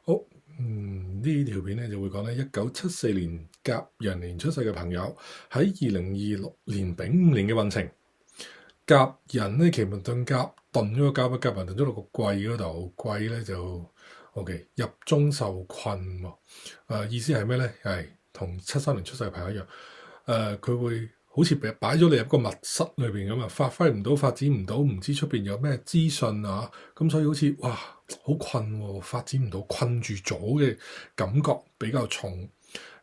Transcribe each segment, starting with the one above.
好，呢條片咧就會講咧1974年甲寅年出世嘅朋友喺2026年丙午年嘅運程。甲寅咧奇門遁甲遁咗個甲，甲寅遁咗落個癸嗰度，癸咧就 OK 入中受困喎。意思係咩咧？係同73年出世嘅朋友一樣，佢會好似擺咗你入個密室裏邊咁啊，發揮唔到，發展唔到，唔知出邊有咩資訊啊，咁所以好似哇好困喎，發展唔到，困住咗嘅感覺比較重。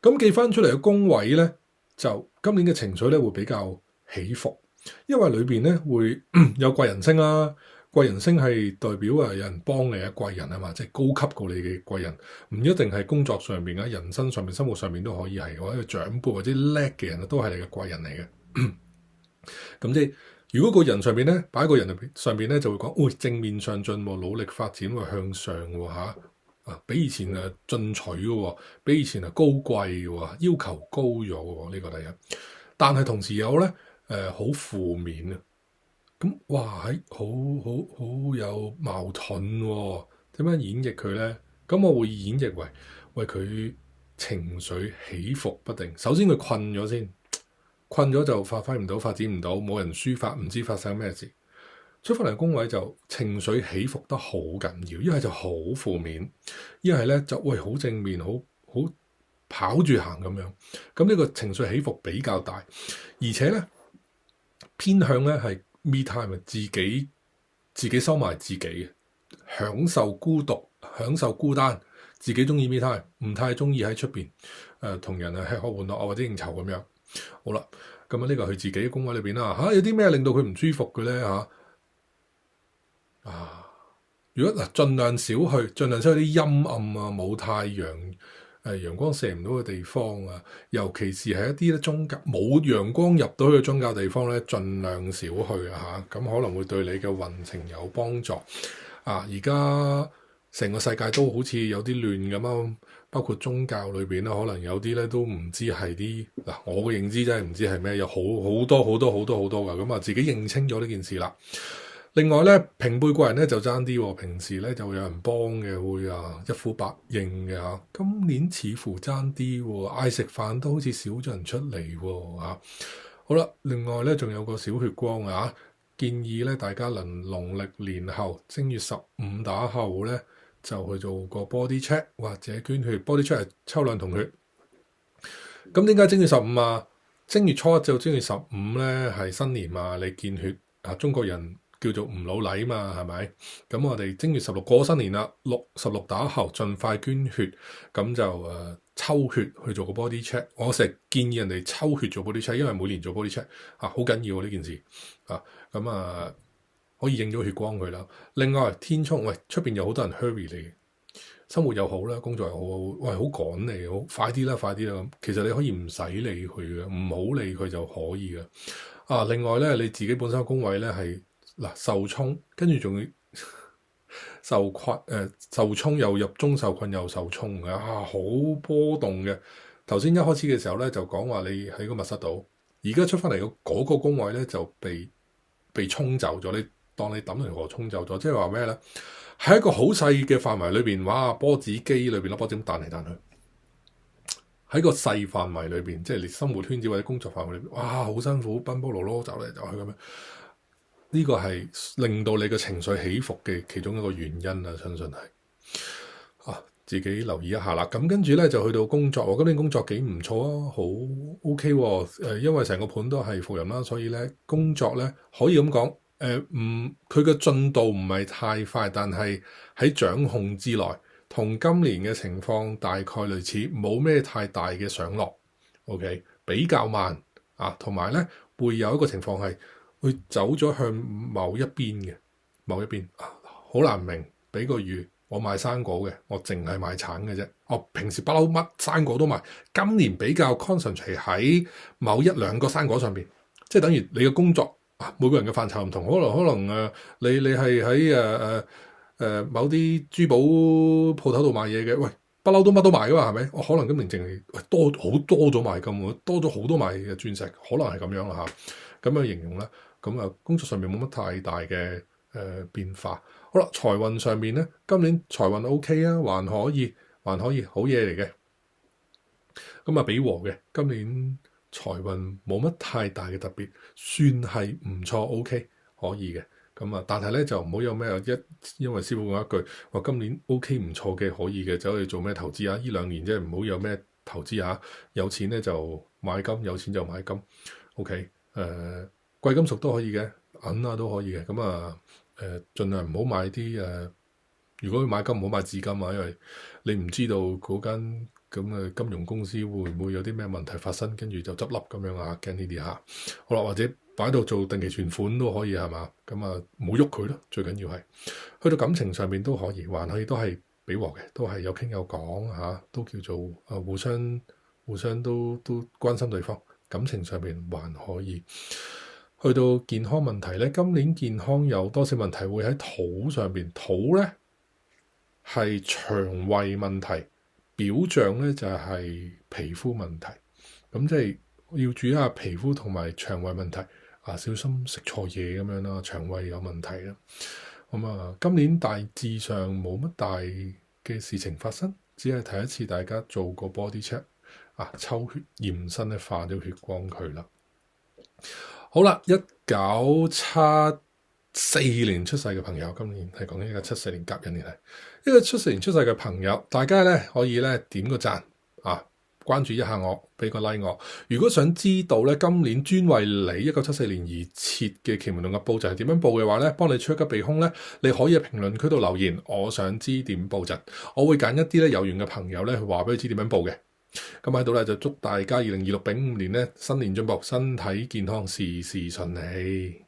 咁記翻出嚟嘅宮位咧，就今年嘅情緒咧會比較起伏，因為裏邊咧會有貴人星啦。貴人星係代表有人幫你啊，貴人啊嘛，即係高級過你嘅貴人，唔一定係工作上邊啊，人生上面、生活上面都可以係，或者長輩或者叻嘅人都係你嘅貴人嚟嘅。咁即係如果個人上邊咧擺個人上邊咧，就會講，正面上進，努力發展，向上喎比以前進取嘅，比以前高貴嘅，要求高咗嘅，呢個第一。但係同時有咧好負面啊。咁哇好有矛盾喎，點樣演繹佢咧？咁我會演繹為佢情緒起伏不定。首先佢困咗先，困咗就發揮唔到，發展唔到，冇人抒發，唔知發生咩事。出翻嚟宮位就情緒起伏得好緊要，一係就好負面，一係咧就好正面，好跑住行咁樣。咁呢個情緒起伏比較大，而且咧偏向咧係me time，自己收埋自己嘅，享受孤獨，享受孤單，自己中意me time，唔太中意喺出邊同人吃喝玩樂或者應酬咁樣。好啦，咁呢個係佢自己嘅宮位裏邊啦。有啲咩令到佢唔舒服嘅咧如果盡量少去啲陰暗啊，冇太陽陽光射唔到嘅地方啊，尤其是係一啲咧宗教冇陽光入到去嘅宗教地方咧，盡量少去咁可能會對你嘅運程有幫助。而家成個世界都好似有啲亂咁啊，包括宗教裏邊啦，可能有啲咧都唔知係啲我嘅認知真係唔知係咩，有好多㗎，咁自己認清咗呢件事啦。另外咧，平輩貴人咧就爭啲，平時咧就有人幫嘅，會一呼百應嘅今年似乎爭啲，嗌食飯都好似少咗人出嚟好啦，另外咧仲有個小血光建議咧大家能農曆年後正月15打後咧就去做個 body check 或者捐血。body check 係抽兩筒血。咁點解正月15啊？正月初一就正月15咧係新年嘛，你見血中國人叫做唔老禮嘛，係咪？咁我哋正月16過新年啦，16打後盡快捐血，咁就抽血去做個 body check。我成日建議人哋抽血做 body check，因為每年做 body check 好緊要呢件事咁可以影咗血光佢啦。另外天沖出邊有好多人 hurry 你，生活又好啦，工作又好，好趕你，好快啲啦咁。其實你可以唔使理佢嘅，唔好理佢就可以嘅。另外咧你自己本身宮位咧係受沖，跟住仲要受困受沖又入中受困又受沖好波動嘅。頭先一開始嘅時候咧就講話你喺個密室度，而家出翻嚟嗰個宮位咧就被沖走咗。你當你抌條河沖走咗，即係話咩咧？喺一個好細嘅範圍裏邊，波子機裏邊粒波子咁彈嚟彈去，喺個細範圍裏邊，即係你生活圈子或者工作範圍裏邊，好辛苦，奔波勞碌走嚟走去咁樣。呢個係令到你嘅情緒起伏嘅其中一個原因啊，相信係自己留意一下啦。咁跟住咧就去到工作，今年工作幾唔錯好 OK 因為成個盤都係伏人啦，所以咧工作咧可以咁講，佢嘅進度唔係太快，但係喺掌控之內，同今年嘅情況大概類似，冇咩太大嘅上落。OK， 比較慢同埋咧會有一個情況係會走咗向某一邊好難明。俾個喻，我賣生果嘅，我淨係賣橙嘅啫。我平時不嬲乜生果都賣，今年比較 concentrate 喺某一兩個生果上邊，即係等於你嘅工作每個人嘅範疇唔同，可能你係喺某啲珠寶鋪頭度賣嘢嘅，不嬲都乜都賣噶嘛，係咪？我可能今年淨係多咗賣金，多咗好多賣嘅鑽石，可能係咁樣啦咁樣形容啦。咁工作上面冇乜太大嘅變化。好啦，財運上面咧，今年財運 OK 啊，還可以，好嘢嚟嘅。咁啊，比和嘅，今年財運冇乜太大嘅特別，算係唔錯 OK 可以嘅。咁啊，但係咧就唔好有咩因為師傅講一句話今年 OK 唔錯嘅可以嘅，走去做咩投資啊？呢兩年即係唔好有咩投資啊！有錢咧就買金，有錢就買金。OK，貴金屬都可以嘅，銀啊都可以嘅。咁啊盡量唔好買啲如果買金唔好買紙金啊，因為你唔知道嗰間咁嘅金融公司會唔會有啲咩問題發生，跟住就執笠咁樣啊，驚呢啲嚇。好啦，或者擺到做定期存款都可以係嘛？咁啊唔好喐佢咯，最緊要係去到感情上面都可以，還可以都係比和嘅，都係有傾有講嚇，都叫做互相都關心對方。感情上面還可以。去到健康問題咧，今年健康有多少問題會喺土上邊？土咧係腸胃問題，表象咧就係皮膚問題。咁即係要注意下皮膚同埋腸胃問題啊，小心食錯嘢咁樣啦，腸胃有問題啦。咁啊，今年大致上冇乜大嘅事情發生，只係提一次大家做個 body check 啊，抽血驗身咧，化咗血光佢啦。好啦，1974年出世嘅朋友，今年係講緊1974年甲寅年係1974年出世嘅朋友，大家咧可以咧點個讚啊，關注一下我，俾個 like 我。如果想知道咧今年專為你1974年而設嘅奇門遁甲布陣係點樣布嘅話咧，幫你趨吉避凶咧，你可以喺評論區度留言，我想知點布陣，我會揀一啲咧有緣嘅朋友咧去話俾你知點樣布嘅。咁喺度咧就祝大家2026丙午年咧新年進步，身體健康，事事順利。